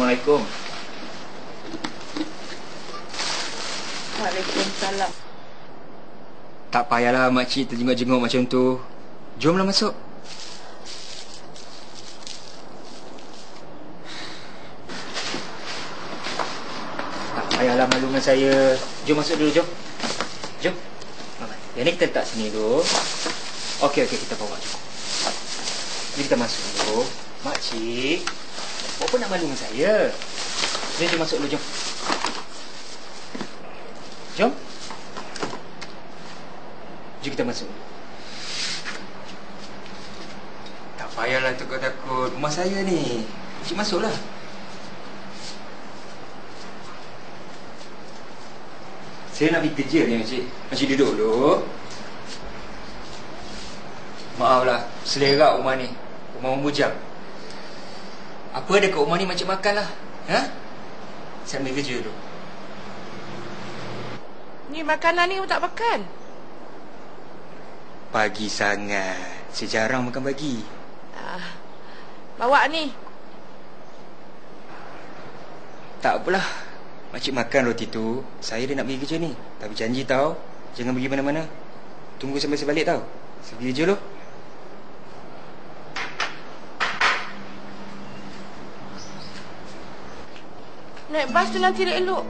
Assalamualaikum. Waalaikumsalam. Tak payahlah makcik terjenguk-jenguk macam tu. Jomlah masuk. Tak payahlah malu dengan saya. Jom masuk dulu, jom. Jom. Yang ni kita letak sini dulu. Okey, kita bawa jom. Ni kita masuk dulu. Makcik, apa nak malu dengan saya? Jom masuk dulu, jom. Jom. Jom kita masuk. Tak payahlah takut-takut. Rumah saya ni. Cik masuklah. Saya nak pergi kerja ni, Makcik. Makcik duduk dulu. Maaflah, selera rumah ni. Rumah membujang. Apa ada kat rumah ni, Makcik makanlah. Ha? Saya ambil kerja dulu. Ni makanan ni tak makan. Pagi sangat. Saya jarang makan pagi. Bawa ni. Tak apalah. Makcik makan roti tu. Saya dah nak pergi kerja ni. Tapi janji tau, jangan pergi mana-mana. Tunggu sampai saya balik tau. Saya pergi kerja dulu. Naik bas tu nanti tak elok.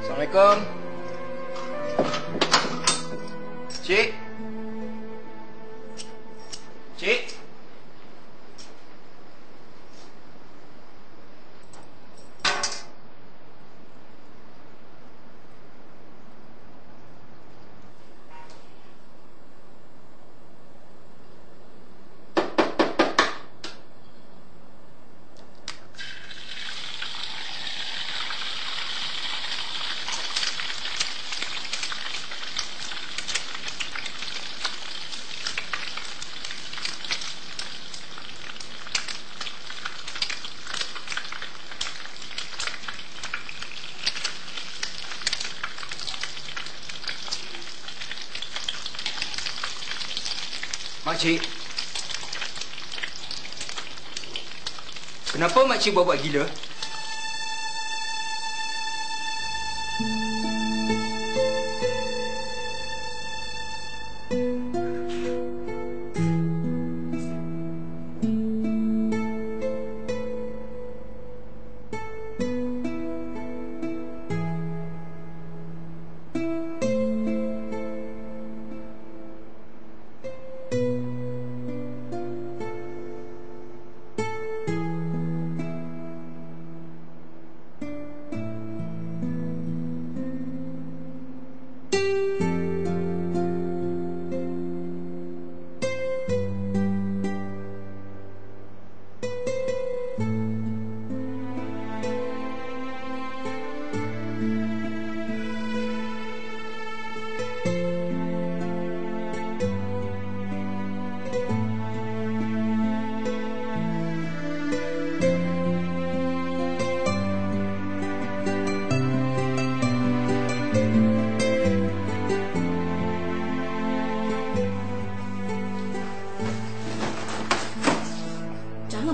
Assalamualaikum. Cik. Cik. Makcik, kenapa makcik buat-buat gila?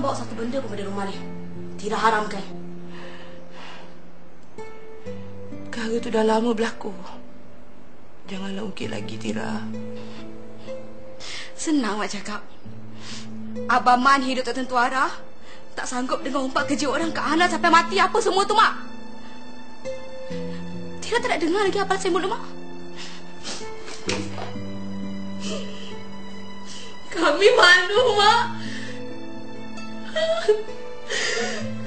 Bawa satu benda pun pada rumah ni. Tidak haramkan. Perkara tu dah lama berlaku. Janganlah ungkit lagi, Tira. Senang Mak cakap. Abang Man hidup tak tentu arah. Tak sanggup dengan umpat kerja orang Kak Hana sampai mati apa semua tu, Mak. Tira tak nak dengar lagi apa saya mulut, Mak. Kami malu, Mak.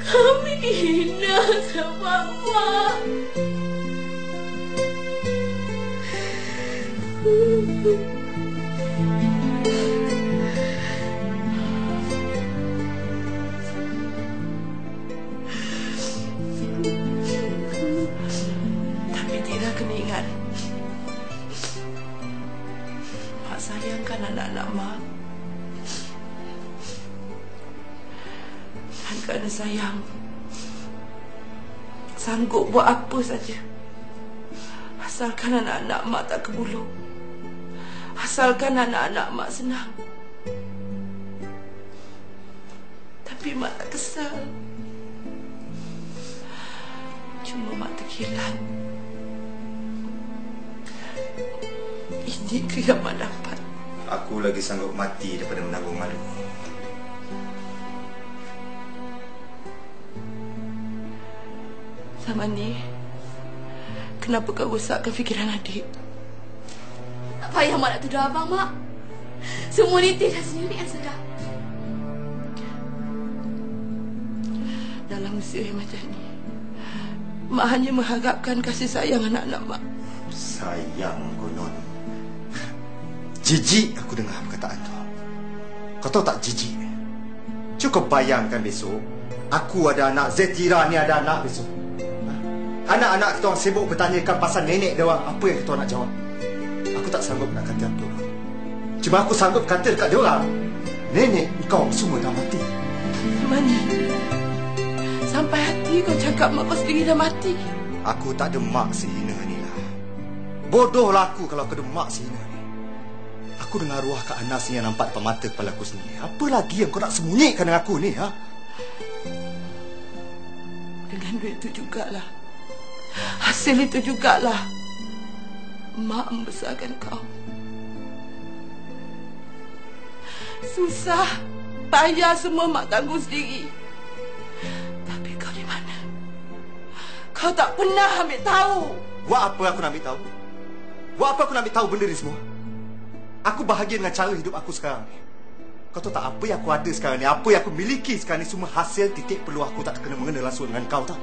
Kami dihina sama Mak. Tapi Tira kena ingat, Mak sayangkan anak-anak Mak. Dan kerana sayang, sanggup buat apa saja. Asalkan anak-anak Mak tak kebuluk. Asalkan anak-anak Mak senang. Tapi Mak tak kesal. Cuma Mak terkilan. Ini ke yang Mak dapat. Aku lagi sanggup mati daripada menanggung malu. Zaman ni, kenapa kau rosakkan fikiran adik? Tak payah Mak nak tuduh abang, Mak. Semua ni Tira sendiri yang sedar. Dalam usia yang macam ni, Mak hanya mengharapkan kasih sayang anak-anak Mak. Sayang konon. Jijik aku dengar perkataan tu. Kau tahu tak jijik? Cukup bayangkan besok aku ada anak, Zetira ni ada anak besok. Anak-anak kita orang sibuk bertanyakan pasal nenek dia orang. Apa yang kita orang nak jawab? Aku tak sanggup nak kata apa. Cuma aku sanggup kata dekat dia orang, nenek kau semua dah mati. Mana? Sampai hati kau cakap mak kau sendiri dah mati. Aku tak ada mak sehina ni lah. Bodohlah aku kalau aku ada mak sehina ni. Aku dengar arwah Kak Anas ni yang nampak depan mata kepala aku sendiri. Apa lagi yang kau nak sembunyikan dengan aku ni, ha? Dengan duit itu jugalah, hasil itu jugalah Mak membesarkan kau. Susah, payah semua Mak tanggung sendiri. Tapi kau di mana? Kau tak pernah ambil tahu. Buat apa aku nak ambil tahu? Buat apa aku nak ambil tahu benda ni semua? Aku bahagia dengan cara hidup aku sekarang ni. Kau tahu tak apa yang aku ada sekarang ni, apa yang aku miliki sekarang ni, semua hasil titik peluh aku tak kena mengena langsung dengan kau, tak?